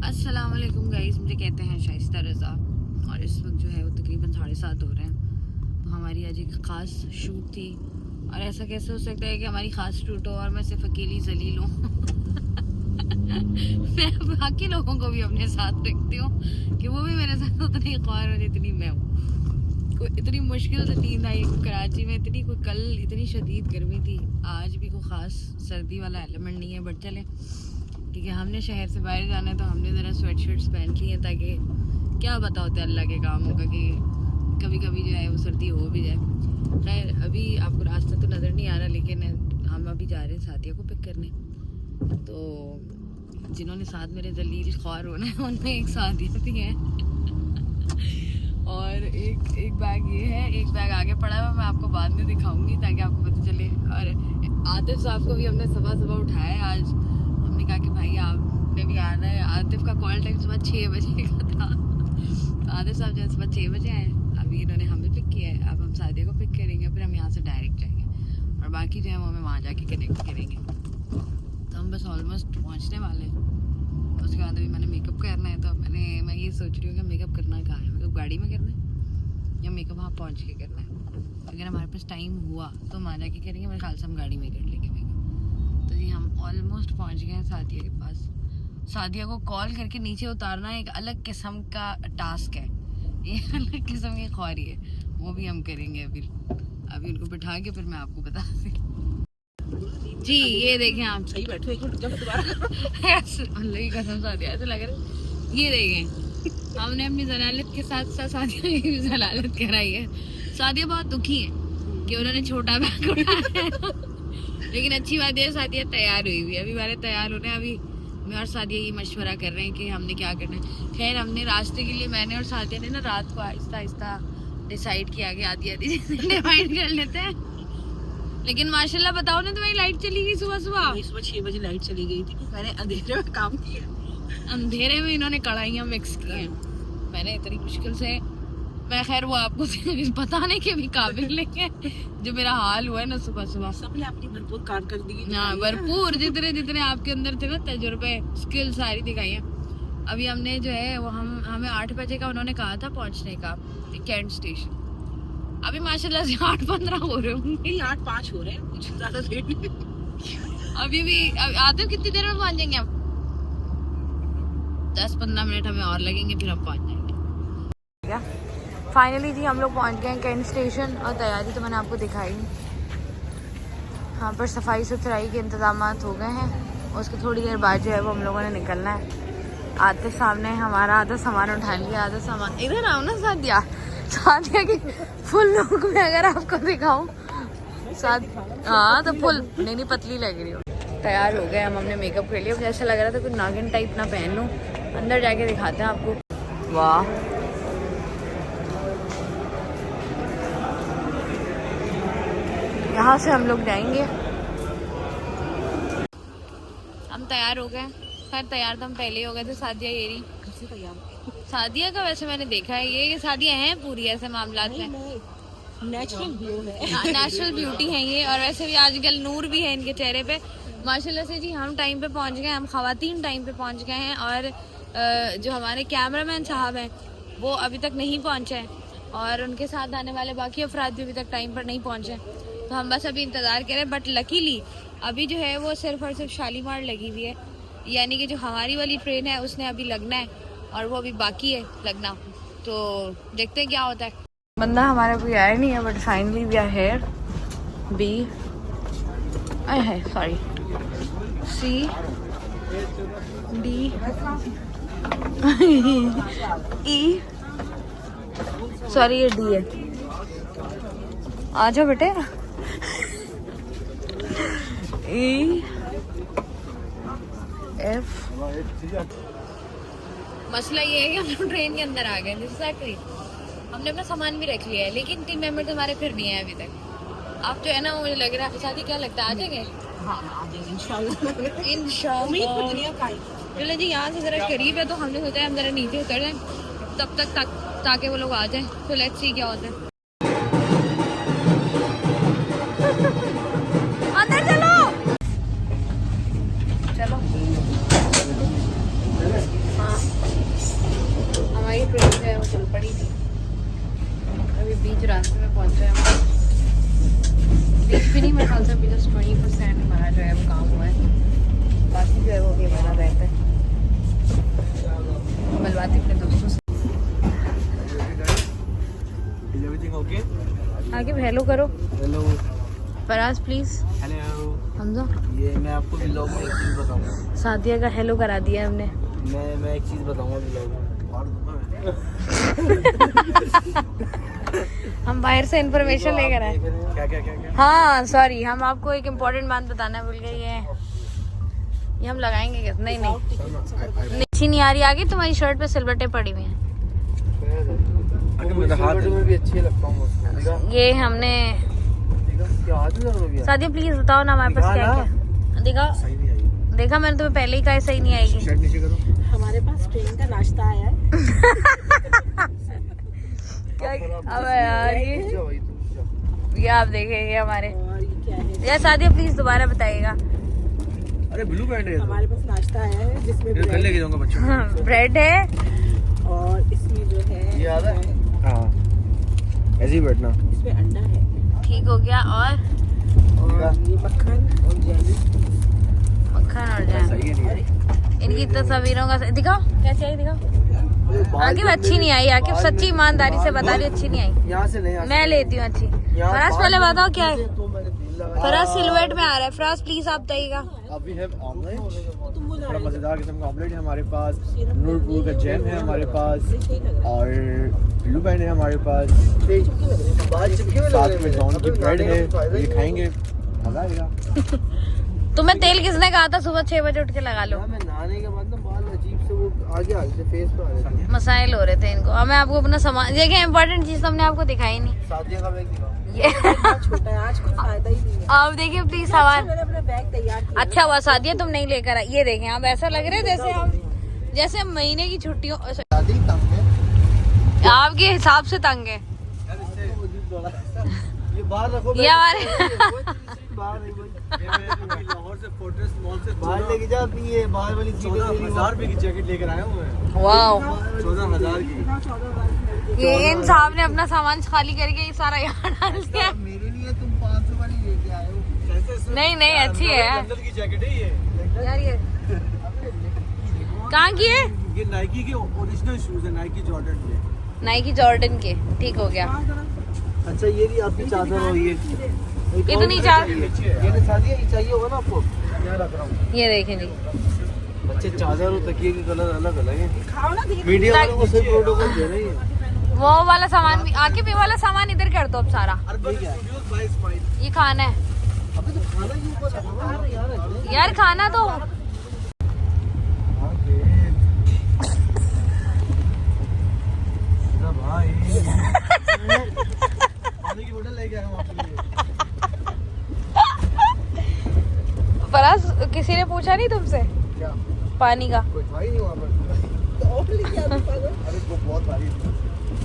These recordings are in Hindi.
अस्सलाम वालेकुम गाइस, मुझे कहते हैं शाइस्ता रज़ा और इस वक्त जो है वो तकरीबन 7:30 हो रहे हैं। तो हमारी आज एक ख़ास शूट थी और ऐसा कैसे हो सकता है कि हमारी ख़ास शूट हो और मैं सिर्फ अकेली जलील हूँ। मैं बाकी लोगों को भी अपने साथ रखती हूँ कि वो भी मेरे साथ उतनी ख्वार हो जितनी मैं हूँ। कोई इतनी मुश्किल से नींद आई कराची में, इतनी कोई कल इतनी शदीद गर्मी थी, आज भी कोई ख़ास सर्दी वाला एलिमेंट नहीं है। बट चले ठीक है, हमने शहर से बाहर जाना है तो हमने ज़रा स्वेट शर्ट्स पहन ली हैं ताकि क्या पता होता है अल्लाह के कामों का कि कभी कभी जो है वो सर्दी हो भी जाए। खैर अभी आपको रास्ता तो नज़र नहीं आ रहा, लेकिन हम अभी जा रहे हैं सादिया को पिक करने। तो जिन्होंने साथ मेरे जलील ख्वार होना है उनमें एक सादिया भी है और एक बैग ये है, एक बैग आगे पड़ा हुआ, मैं आपको बाद में दिखाऊंगी ताकि आपको पता चले। और आतिफ साहब को भी हमने सुबह सुबह उठाया है आज। हमने कहा कि भाई आपने भी आना है। आतिफ का कॉल टाइम सुबह 6 बजे का था, तो आतिफ साहब जो है सुबह 6 बजे आए। अभी इन्होंने हमें पिक किया है, अब हम सादिया को पिक करेंगे, फिर हम यहाँ से डायरेक्ट जाएंगे और बाकी जो है वो हमें वहाँ जाके कनेक्ट करेंगे। तो हम बस ऑलमोस्ट पहुँचने वाले हैं। उसके बाद अभी मैंने मेकअप करना है, तो मैं ये सोच रही हूँ कि मेकअप करना कहाँ है, मेकअप गाड़ी में करना है या मेकअप वहाँ पहुँच के करना है। अगर हमारे पास टाइम हुआ तो वहाँ जाके करेंगे, मेरे ख्याल से हम गाड़ी में कर लेंगे मेकअप। तो जी हम ऑलमोस्ट पहुँच गए हैं सादिया के पास। सादिया को कॉल करके नीचे उतारना एक अलग किस्म का टास्क है, ये अलग किस्म की ख्वारी है, वो भी हम करेंगे। अभी उनको बिठा के फिर मैं आपको बता दी। जी ये देखें, आप सही बैठो, एक मिनट दोबारा अल्लाह की कसम सादिया ऐसा लग रहा है। ये देखें, हमने अपनी जलालत के साथ साथ सादिया की भी जलालत कराई है। सादिया बहुत दुखी है कि उन्होंने छोटा बैग उठाया है लेकिन अच्छी बात है सादिया तैयार हुई हुई है। अभी हमारे तैयार होने, अभी मैं और सादिया ये मशवरा कर रहे हैं कि हमने क्या करना है। खैर हमने रास्ते के लिए, मैंने और सादिया ने ना रात को आहिस्ता आहिस्ता डिसाइड किया कि आधी आधी डिवाइड कर लेते हैं। लेकिन माशाल्लाह बताओ ना, तुम्हारी लाइट चली गई सुबह सुबह 6 बजे लाइट चली गई थी। मैंने अंधेरे में काम किया, अंधेरे में इन्होंने कढ़ाइयाँ मिक्स की हैं। मैंने इतनी मुश्किल से, मैं खैर वो आपको बताने के भी काबिल नहीं है जो मेरा हाल हुआ है ना सुबह सुबह। सबने अपनी भरपूर कारकर्दगी हाँ भरपूर, जितने जितने आपके अंदर थे ना तजुर्बे, स्किल सारी दिखाई है। अभी हमने जो है वो हमें 8 बजे का उन्होंने कहा था पहुंचने का कैंट स्टेशन। अभी माशाल्लाह से 8:15 हो रहे होंगे, 8:05 हो रहे हैं, कुछ ज्यादा देर नहीं। अभी भी आते हो कितनी देर में पहुंच जाएंगे हम? 10-15 मिनट हमें और लगेंगे, फिर हम पहुंच जाएंगे। फाइनली जी हम लोग पहुंच गए हैं कैंट स्टेशन और तैयारी तो मैंने आपको दिखाई। यहाँ पर सफाई सुथराई के इंतजाम हो गए हैं। उसके थोड़ी देर बाद जो है वो हम लोगों ने निकलना है। आते सामने हमारा आधा सामान उठा लिया, आधा सामान इधर आओ ना सादिया की फुल लुक में अगर आपको दिखाऊं हाँ तो फुल नहीं पतली लग रही हो। तैयार हो गए हम, हमने मेकअप कर लिया। मुझे ऐसा लग रहा था कुछ नागिन टाइप ना पहन लूँ। अंदर जाके दिखाते हैं आपको। वाह यहाँ से हम लोग जाएंगे। हम तैयार हो गए। खैर तैयार तो हम पहले ही हो गए थे। सादिया ये रही कैसे तैयार? सादिया का वैसे मैंने देखा है ये सादिया हैं पूरी ऐसे मामलात में, नेचुरल ग्लो है, नेचुरल ब्यूटी है ये। और वैसे भी आजकल नूर भी है इनके चेहरे पे माशाल्लाह से। जी हम टाइम पे पहुंच गए, हम खवातीन टाइम पे पहुंच गए हैं और जो हमारे कैमरामैन साहब हैं वो अभी तक नहीं पहुंचे हैं और उनके साथ आने वाले बाकी अफराद भी अभी तक टाइम पर नहीं पहुंचे। तो हम बस अभी इंतज़ार करें। बट लकीली अभी जो है वो सिर्फ और सिर्फ शालीमार लगी हुई है, यानी कि जो हमारी वाली ट्रेन है उसने अभी लगना है और वो अभी बाकी है लगना। तो देखते हैं क्या होता है। बंदा हमारा कोई आया नहीं है but finally we are here. B आई है sorry C D E sorry ये डी है। आ जाओ बेटे। E F. मसला ये है कि हम लोग ट्रेन के अंदर आ गए। हमने अपना सामान भी रख लिया है लेकिन टीम मेंबर हमारे फिर नहीं है अभी तक। आप जो है ना मुझे लग रहा है साथ ही क्या लगता है आ जाएंगे? हाँ आ जाएंगे इंशाल्लाह। इंशाल्लाह। चलो जी यहाँ से जरा करीब है तो हमने सोचा है हम जरा नीचे उतर जाएं तब तक ताकि वो लोग आ जाएं। तो लेट्स सी क्या होता है। अंदर चलो चलो। हाँ आगे हेलो करो। Hello Faraz please. Hello. Hamza ये मैं आपको व्लॉग में एक चीज़ बताऊंगा। सादिया का हेलो करा दिया हमने। मैं एक चीज़ बताऊंगा व्लॉग में। हम बाहर से इंफॉर्मेशन लेकर आए। क्या क्या क्या क्या? हाँ सॉरी, हम आपको एक इम्पोर्टेंट बात बताना भूल गए। ये हम लगाएंगे क्या? नहीं नहीं अच्छी नहीं आ रही। आगे तुम्हारी शर्ट पे सिलवटें पड़ी हुई हैं। में भी अच्छी लगता हूँ। ये हमने सादिया प्लीज बताओ ना हमारे पास क्या क्या दिखा। सही नहीं आई। देखा मैंने तुम्हें पहले ही कहा सही नहीं आएगी। शर्ट नीचे करो। हमारे पास ट्रेन का नाश्ता आया है। क्या अब यार ये आप देखेंगे हमारे। और ये क्या है? यार सादिया प्लीज दोबारा बताइएगा। अरे ब्लू बैंड है। हमारे पास नाश्ता आया है जिसमें कल ब्रेड लेके जाऊंगा बच्चों को। ब्रेड है और इसमें जो है ये आता है? हाँ ऐसे ही बैठना। इसमें अंडा है ठीक हो गया। और ये मक्खन और जैली। मक्खन और जैम। सही है नहीं? इनकी तस्वीरों का दिखाओ कैसी आई दिखाओ। आगे अच्छी नहीं आई। आगे सच्ची ईमानदारी से बता रही अच्छी नहीं आई। यहाँ से नहीं। मैं लेती हूँ अच्छी। फराज पहले बताओ क्या है। तो मैंने दिल लगा। फराज सिलवेट में आ रहा है। फराज प्लीज आप बताइएगा। अभी है ऑमलेट। तुम बोला बड़ा मजेदार किस्म का ऑमलेट है हमारे पास। नूरपुर का जैम है हमारे पास और ब्लू बैंड है हमारे पास। साथ में जॉन की ब्रेड है। ये खाएंगे मजा आएगा। तुम्हें तेल किसने कहा था सुबह 6 बजे उठ के लगा लो। मैं नहाने के बाद ना बाल अजीब से वो आगे आ जाते फेस पे आ जाते हैं। मसाइल हो रहे थे इनको। अब मैं आपको अपना सामान देखिए इम्पोर्टेंट चीज हमने आपको दिखाई नहीं। शादी का बैग दिखाओ। ये छोटा है आज कोई फायदा ही नहीं है। आप देखिए प्लीज सामान। मैंने अपना बैग तैयार किया। अच्छा हुआ सादिया तुम नहीं लेकर आई। ये देखें आप ऐसा लग रहा है जैसे हम महीने की छुट्टियों शादी तंग है। आपके हिसाब से तंग है। ये बाहर रखो। ये हमारे बाहर नहीं भाई। लाहौर से फोर्ट्रेस मॉल से बाहर लेके जा अपनी ये बाहर वाली 14,000 रुपए की जैकेट लेकर आया हूँ मैं। वाओ 14,000 की। ये इन साहब ने अपना सामान खाली करके ये सारा यहाँ डाल दिया। मेरे लिए तुम 500 वाली लेके आए हो। नहीं नहीं अच्छी है अंदर की जैकेट है ये। यार। ये कहाँ की है? ये नाइकी के ओरिजिनल शूज है। नाइकी जॉर्डन के। नाइकी जॉर्डन के। ठीक हो गया। अच्छा ये भी आपकी चादर हो ये। इतनी चादर ये शादी ये चाहिए होगा ना आपको। यहाँ रख रहा हूँ। ये देखें जी। बच्चे चादर और तकिए के कलर अलग अलग है। खाओ ना धीरे। मीडिया वालों को सिर्फ प्रोटोकॉल दे रही है। वो वाला सामान भी आके भी वाला सामान इधर कर दो अब सारा। ये खाना है अबे तो खाना ही ऊपर रखा है यार रख दे। यार खाना तो भाई पानी की बोतल लेके आया हूँ आपके लिए। फराज किसी ने पूछा नहीं तुमसे क्या पानी का? कोई था ही नहीं वहाँ पर। तो और लेके आ दो पागल। अरे वो बहुत भारी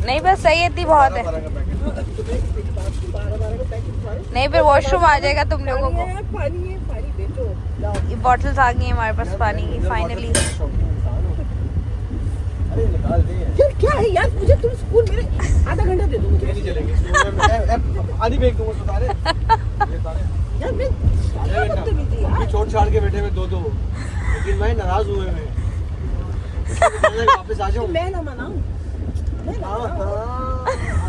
नहीं बस सही है इतनी बहुत है। 12 का पैकेट। 12 का पैकेट खाओ। नहीं फिर वॉशरूम आ जाएगा तुम लोगों को। पानी है पानी बेचो। लाओ। ये बॉटल्स आ गई हैं हमारे पास पानी की फाइनली। अरे निकाल दे यार क्या है यार मुझे तुम स्कूल मेरे आधा घंटा दे दो मुझे। नहीं चलेंगे। आधी बैग दूंगा तो सारे यार मैं क्या बदतमीजी यार। छोड़ छाड़ के बैठे में दो लेकिन मैं नाराज हुए मैं वापस आ जाऊँ। मैं ना मनाऊं। मैं ना मनाऊं।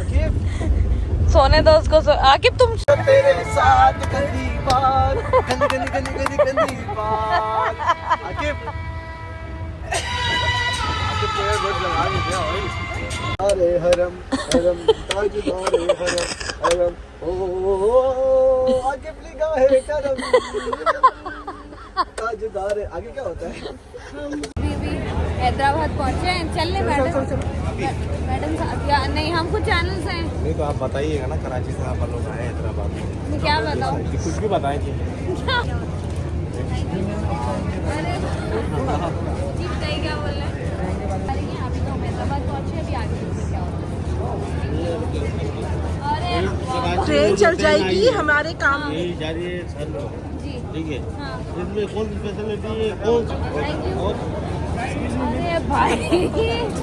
आकिब सोने दो उसको। आकिब तुम तेरे साथ गंदी बात गंदी बात। आकिब पैर बहुत लगा के क्या भाई। अरे हरम हरम ताजदारे हरम हरम ओ आकिब लिखा है करम ताजदारे। आगे क्या होता है? हैदराबाद पहुंचे हैं। चलने मैडम साहब या नहीं हम कुछ चैनल्स हैं। नहीं तो आप बताइएगा ना कराची से आप लोग आए हैदराबाद में। मैं क्या बताऊं? कुछ भी बताएं जी। अरे जी बताइए क्या बोल रहे हैं? अरे अभी तो हम हैदराबाद पहुंचे अभी आगे क्या होगा। अरे ट्रेन चल जाएगी हमारे काम में। जी ठीक है। हाँ इसमें कौन सी फैसिलिटी है कौन थैंक यू। अरे भाई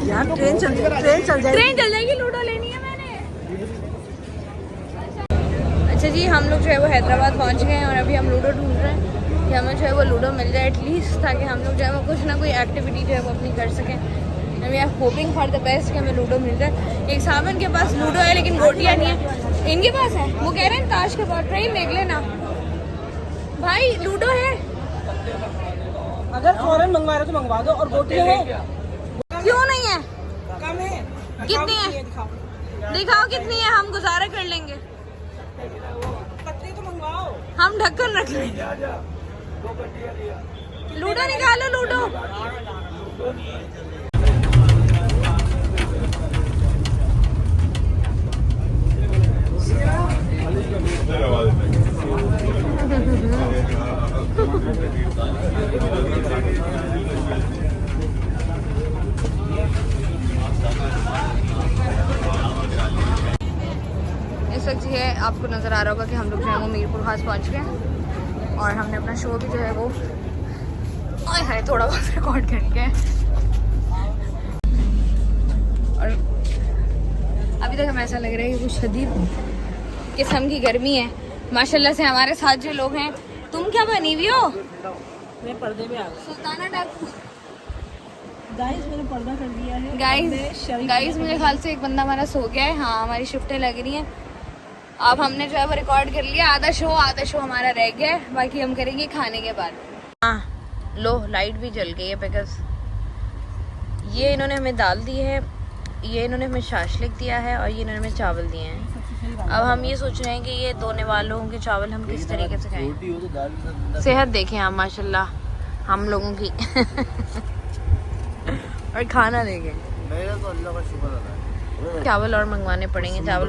यार ट्रेन चल जाएगी। ट्रेन चल जाएगी। लूडो लेनी है मैंने। अच्छा जी हम लोग जो है वो हैदराबाद पहुंच गए हैं और अभी हम लूडो ढूंढ रहे हैं कि हमें जो है वो लूडो मिल जाए एटलीस्ट ताकि हम लोग जो है वो कुछ ना कोई एक्टिविटी जो है वो अपनी कर सकें। We are hoping for the best कि हमें लूडो मिल जाए। एक सावन के पास लूडो है लेकिन गोटियाँ नहीं है, इनके पास है। वो कह रहे हैं ताश के पास, ट्रेन देख लेना भाई, लूडो है। अगर फौरन मंगवा रहे तो मंगवा दो। और गोटियां है क्यों नहीं है? कम है। कितनी है? दिखाओ कितनी है, हम गुजारा कर लेंगे। पत्ते तो मंगवाओ। हम ढक्कन रख लेंगे। लूडो निकालो, लूडो। इस वक्त जो है आपको नज़र आ रहा होगा कि हम लोग जो है वो मीरपुर खास पहुँच गए हैं और हमने अपना शो भी जो है वो हाय थोड़ा बहुत रिकॉर्ड करके, और अभी तक हमें ऐसा लग रहा है कि कुछ शदीद किस्म की गर्मी है। माशाल्लाह से हमारे साथ जो लोग हैं, तुम क्या बनी हुई हो? मैं पर्दे में आ गई। सुल्ताना डाकू। गाइस मैंने पर्दा कर दिया है। गाइस मेरे ख्याल से एक बंदा हमारा सो गया है। हाँ, हमारी शिफ्टें लग रही हैं। अब हमने जो है वो रिकॉर्ड कर लिया आधा शो हमारा रह गया है, बाकी हम करेंगे खाने के बाद। हाँ लो, लाइट भी जल गई है बिकॉज ये इन्होंने हमें दाल दी है, ये इन्होंने हमें शाशलिक दिया है और ये इन्होंने हमें चावल दिए हैं। अब हम ये सोच रहे हैं कि ये दोने वालों के चावल हम किस तरीके से खाएं। सेहत देखें आप माशाल्लाह हम लोगों की और खाना देखें। मेरा तो अल्लाह का शुक्र अदा है। चावल और मंगवाने पड़ेंगे, चावल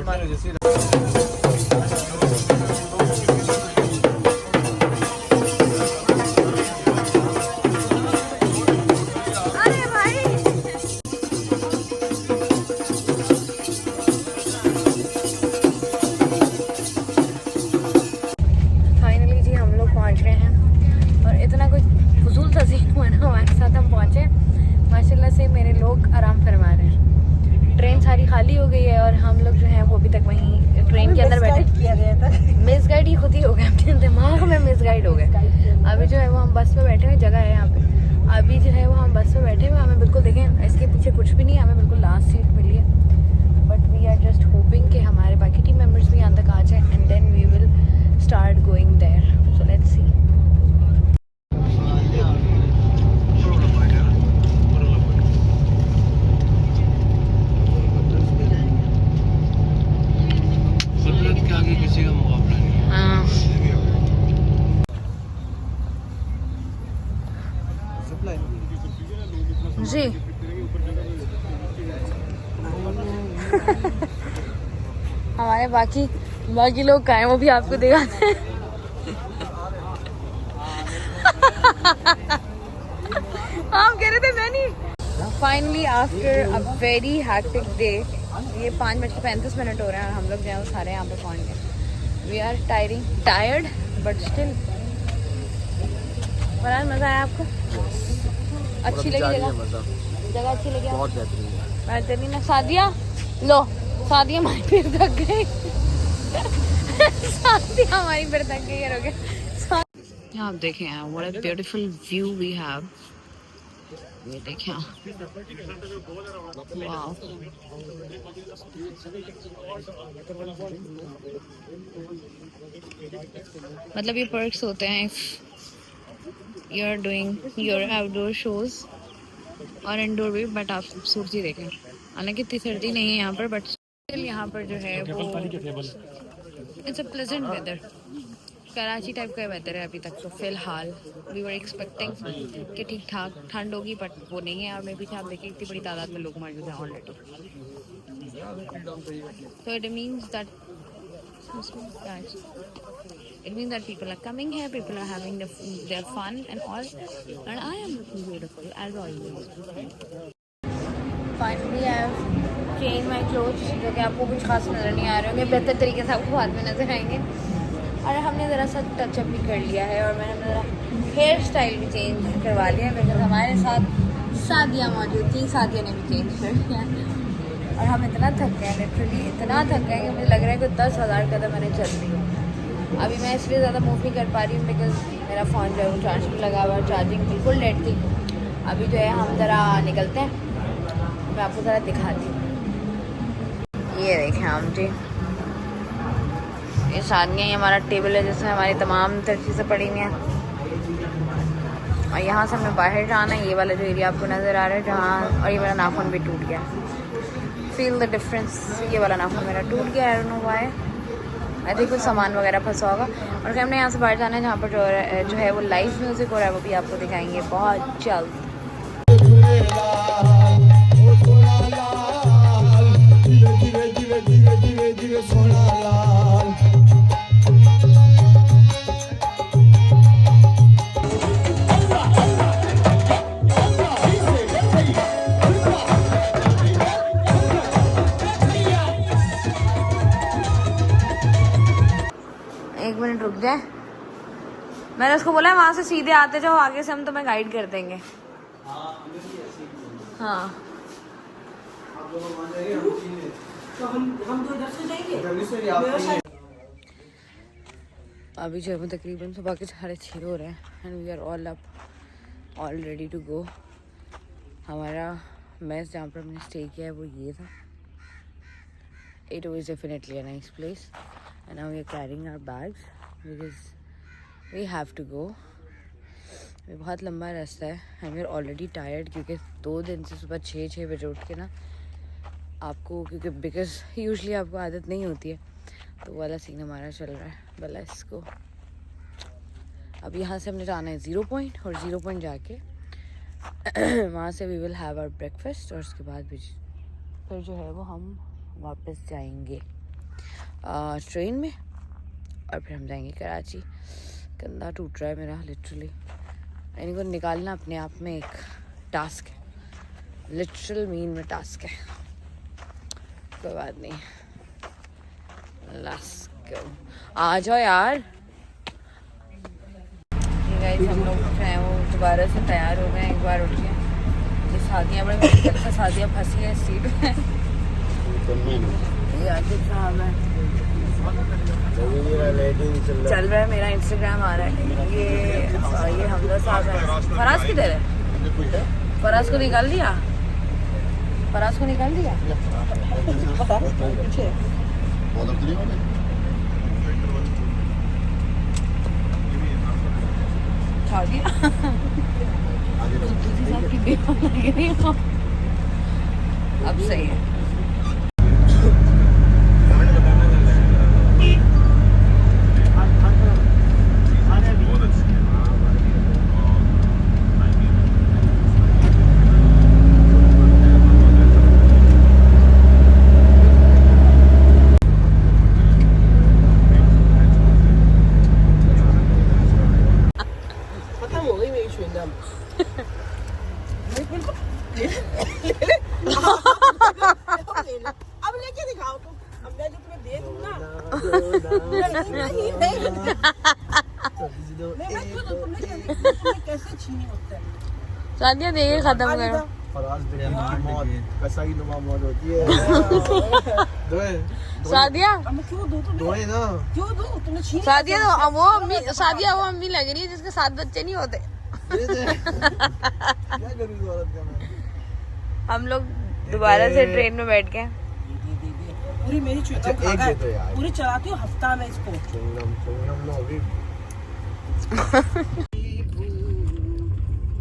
अरे भाई फाइनली जी हम लोग पहुंच गए हैं और इतना कुछ फजूल सा सीन हुआ ना हमारे साथ। हम पहुंचे माशाल्लाह से, मेरे लोग आराम फरमा रहे हैं। ट्रेन सारी खाली हो गई है और हम लोग जो हैं वो अभी तक वहीं ट्रेन के अंदर बैठे। किया गया था। मिस गाइड ही खुद ही हो गए, अपने दिमाग में मिस गाइड हो गए। अभी जो है वो हम बस में बैठे हुए, जगह है यहाँ पे। अभी जो है वो हम बस में बैठे हुए, हमें बिल्कुल देखें इसके पीछे कुछ भी नहीं है, हमें बिल्कुल लास्ट सीट मिली है। But we are just hoping कि हमारे बाकी टीम मेम्बर्स भी यहाँ तक आ जाए and then we will start going there. So let's see. किसी का मुकाबला नहीं। जी हमारे बाकी लोग कहाँ हैं वो भी आपको दिखाते हैं। हम कह रहे थे मैं नहीं। Finally after a very hectic day, ये 5:35 हो रहे हैं और हम लोग जो है वो सारे यहाँ पे पहुँच गए। We are tired but still. बड़ा मज़ा आया आपको? अच्छी लगी जगह अच्छी लगी? बहुत बेहतरीन है। सादिया लो, सादिया हमारी फिर थक गई। सादिया हमारी फिर थक गई। हो गया। आप देखें what a beautiful view we have. ये देखें, वाह। मतलब ये पर्क्स होते हैं if you are doing your outdoor shows और इंडोर भी। बट आप खूबसूरती देखें, हालांकि इतनी सर्दी नहीं है यहाँ पर, बट स्टिल यहाँ पर जो है वो it's a pleasant weather. Karachi type का वेदर है अभी तक तो फिलहाल। वी वर एक्सपेक्टिंग कि ठीक ठाक ठंड होगी बट वो नहीं है। और मैं भी आप देखें इतनी बड़ी तादाद में लोग मौजूद हैं already. So it means that people are coming here, people are having their fun and all, and I am looking beautiful as always. Finally I have changed my clothes, जो कि आपको कुछ खास नज़र नहीं आ रहे होंगे, बेहतर तरीके से आपको बाद में नज़र आएंगे। और हमने ज़रा सा टचअप भी कर लिया है और मैंने ज़रा हेयर स्टाइल भी चेंज करवा लिया है बिकॉज हमारे साथ शादियाँ मौजूद थी, शादियों ने भी चेंज कर लिया। और हम इतना थक गए, लिटरली इतना थक गए कि मुझे लग रहा है कि 10,000 कदम मैंने चल रही हूँ। अभी मैं इसलिए ज़्यादा मूव नहीं कर पा रही हूँ बिकॉज मेरा फ़ोन जो है वो चार्ज पर लगा हुआ है, चार्जिंग बिल्कुल डेड थी। अभी जो है हम ज़रा निकलते हैं मैं आपको ज़रा दिखाती हूँ। ये देखें हम जी, ये शादियाँ, ये हमारा टेबल है जिसमें हमारी तमाम तरह चीज़ें पड़ी हुई हैं। और यहाँ से हमें बाहर जाना है। ये वाला जो एरिया आपको नज़र आ रहा है जहाँ, और ये मेरा नाखून भी टूट गया। Feel the difference. ये वाला नाखून मेरा टूट गया, I don't know why. I think कुछ सामान वगैरह फंसा होगा। और हमने यहाँ से बाहर जाना है जहाँ पर जो है वो लाइव म्यूज़िक हो रहा है, वो भी आपको दिखाएंगे बहुत जल्द। एक मिनट रुक जाए, मैंने उसको बोला है वहाँ से सीधे आते जाओ, आगे से हम तुम्हें गाइड कर देंगे। हाँ तो हम तो इधर से जाएंगे। अभी जो है तकरीबन सुबह के 6:30 हो रहे हैं and we are all up, all ready to go. हमारा मेस जहाँ पर हमने स्टे किया है वो ये था। It was definitely a nice place and now we are carrying our bags because we have to go. ये बहुत लंबा रास्ता है and we are already tired, क्योंकि 2 दिन से सुबह 6 बजे उठ के ना आपको, क्योंकि बिकॉज यूजली आपको आदत नहीं होती है, तो वाला सीन हमारा चल रहा है। भला इसको अब यहाँ से हमने जाना है 0 पॉइंट, और 0 पॉइंट जाके वहाँ से we will have our breakfast, और उसके बाद भी फिर जो है वो हम वापस जाएंगे ट्रेन में, और फिर हम जाएंगे कराची। कंधा टूट रहा है मेरा लिटरली, इनको निकालना अपने आप में एक टास्क है, लिटरल मीन में टास्क है। कोई बात नहीं, लेट्स गो। आ जाओ यार। ये गाइस हम लोग जो हैं वो दोबारा से तैयार हो गए, एक बार उठ के। ये शादियाँ बड़ी मुश्किल से शादियाँ फंसी हैं सीट में। ये आतिफ साहब है, चल रहा है मेरा इंस्टाग्राम आ रहा है। ये हमजा साहब है। फराज किधर है? फराज को निकाल दिया, फराज को निकाल दिया। पीछे अब सही है। अब लेके दिखाओ तुम, अब मैं जो तुम्हें दे दूँ ना। मैं खुद तुमने कैसे छीनी होता है। शादियाँ देखे खत्म करो। फराज देखिए मौत कैसा ही नुमा मौत होती है। शादियाँ क्यों दूँ तुम्हें? ना क्यों दूँ? तुमने छीनी। शादियाँ तो वो अम्मी, शादियाँ वो अम्मी लग रही है जिसके 7 बच्चे नहीं होते। क्या करूँ औरत का मैं? हम लोग दोबारा से ट्रेन में बैठ गए। पूरी मेरी अच्छा, एक दे दो यार। पूरी चलाती हूँ हफ्ता में इसको। चुंगम लो अभी।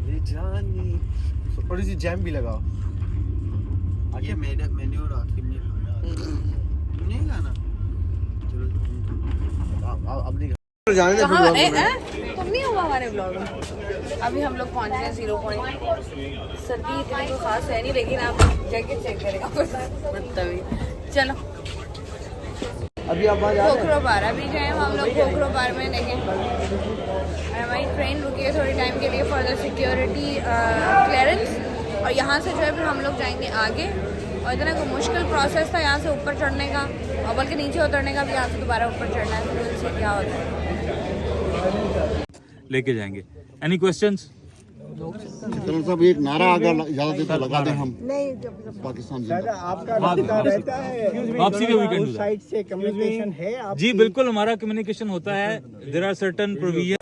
ये जानी थोड़ी सी जैम भी लगाओ। ये मैंने और आखिर में खाना नहीं खाना। चलो अब नहीं जाने दे। कहाँ तुम नहीं हुआ हमारे ब्लॉग में। अभी हम लोग पहुँच गए 0 पॉइंट। सर्दी इतनी तो खास है नहीं, लेकिन आप जैकेट चेक करेगा तभी। चलो अभी आप वहाँ जा रहे हैं? खोखरो पार अभी गए हम लोग खोखरो पार में, लेकिन हमारी ट्रेन रुकी है थोड़ी टाइम के लिए फॉर द सिक्योरिटी क्लियरेंस। और यहाँ से जो है फिर हम लोग जाएंगे आगे। और इतना कोई मुश्किल प्रोसेस था यहाँ से ऊपर चढ़ने का, और बल्कि नीचे उतरने का भी। यहाँ से दोबारा ऊपर चढ़ना है, फिर उनसे क्या होता है लेके जाएंगे। Any questions? सब एक नारा अगर ज्यादा देर तक लगा दें हम पाकिस्तान जिंदाबाद। आपका रास्ता रहता है वापसी का वीकेंड साइड से कम्युनिकेशन है आप? जी बिल्कुल, हमारा कम्युनिकेशन होता है। There are certain provision.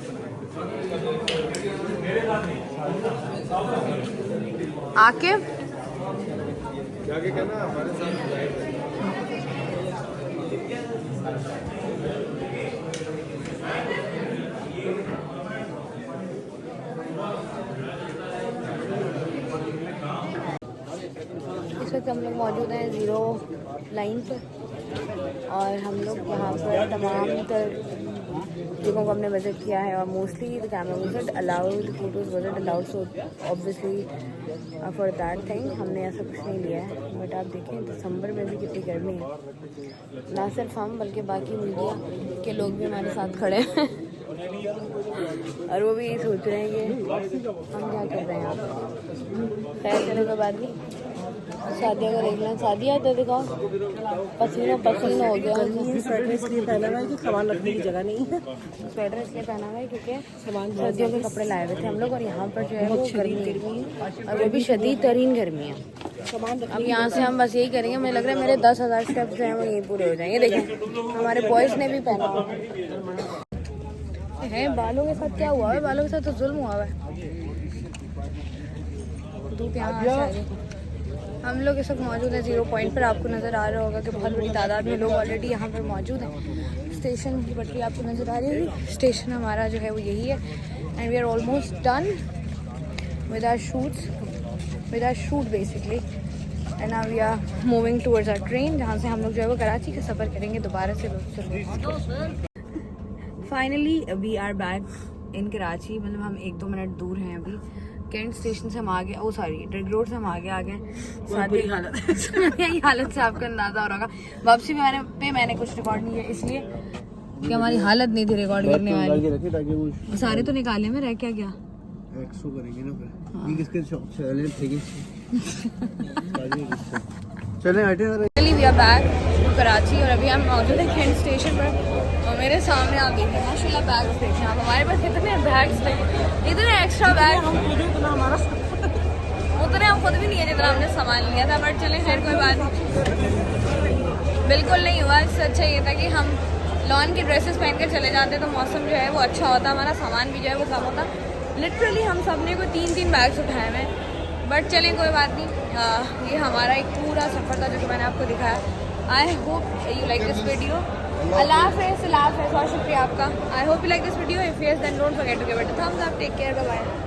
आके जाके कहना हमारे साथ लाइव है। इस वक्त हम लोग मौजूद हैं ज़ीरो लाइन पर और हम लोग यहाँ पर तमाम जगहों को हमने विज़िट किया है और mostly the camera visit allowed, photos visit allowed, so obviously for that thing हमने ऐसा कुछ नहीं लिया है। बट आप देखें दिसंबर में भी कितनी गर्मी है, ना सिर्फ हम बल्कि बाकी मीडिया के लोग भी हमारे साथ खड़े हैं और वो भी यही सोच रहे हैं कि हम क्या कर रहे हैं यहाँ पर। खैर चलो कोई बात नहीं, शादियों का देख लें। शादियाँ तो दिखाओ, पसीनों पसीना हो गया। स्वेटर इसलिए पहना हुआ है कि सामान रखने की जगह नहीं है। स्वेटर इसलिए पहना हुआ है क्योंकि सर्दियों के कपड़े लाए हुए थे हम लोग और यहाँ पर जो है वो गर्मी है और वो भी शदीद तरीन गर्मी है। सामान अब यहाँ से हम बस यही करेंगे, मुझे लग रहा है मेरे 10,000 स्टेप्स जो हैं वो यहीं पूरे हो जाएंगे। देखें हमारे बॉयज़ ने भी पहना हुआ है। बालों के साथ क्या हुआ है? बालों के साथ तो जुल्म हुआ है। धूप यहाँ आ गई। हम लोग इस वक्त मौजूद हैं ज़ीरो पॉइंट पर। आपको नज़र आ रहा होगा कि बहुत बड़ी तादाद में लोग ऑलरेडी यहाँ पर मौजूद हैं। स्टेशन की पटरी आपको नज़र आ रही होगी। स्टेशन हमारा जो है वो यही है and we are almost done with our shoot basically and now we are moving towards our train, जहाँ से हम लोग जो है वो कराची का सफ़र करेंगे दोबारा से। Finally we are back in Karachi, मतलब हम 1-2 मिनट दूर हैं अभी। कैंट स्टेशन से हम आ गए, ओ सॉरी रिंग रोड से हम आगे आ गए। सारी हालत यही हालत से आपको अंदाजा हो रहा होगा। वापसी में मैंने कुछ रिकॉर्ड नहीं किया इसलिए कि हमारी हालत नहीं थी रिकॉर्ड करने वाली। सारे तो निकाले में रह क्या गया। एक्सो करेंगे ना फिर। ये किसके चैलेंज थे? चलें हटे। We are back to Karachi और अभी हम मौजूद हैं कैंट स्टेशन पर और मेरे सामने आप देखें माशाल्लाह बैग स्टेशन। अब हमारे पास इतने बैग्स थे, इतने एक्स्ट्रा बैग उतने हम खुद भी नहीं है जितना हमने सामान लिया था। बट चलें खैर कोई बात नहीं, बिल्कुल नहीं हुआ। इससे अच्छा ये था कि हम लॉन की ड्रेसेस पहन कर चले जाते तो मौसम जो है वो अच्छा होता, हमारा सामान भी जो है वो कम होता। लिटरली हम सब ने को 3-3 बैग्स उठाए हुए। बट चलें कोई बात नहीं, ये हमारा एक पूरा सफ़र था जो कि मैंने आपको दिखाया। I hope you like this video. अल्लाह हाफ़िज़, बहुत शुक्रिया आपका। I hope you like this video. If yes then don't forget to give it a thumbs up. Take care, bye bye.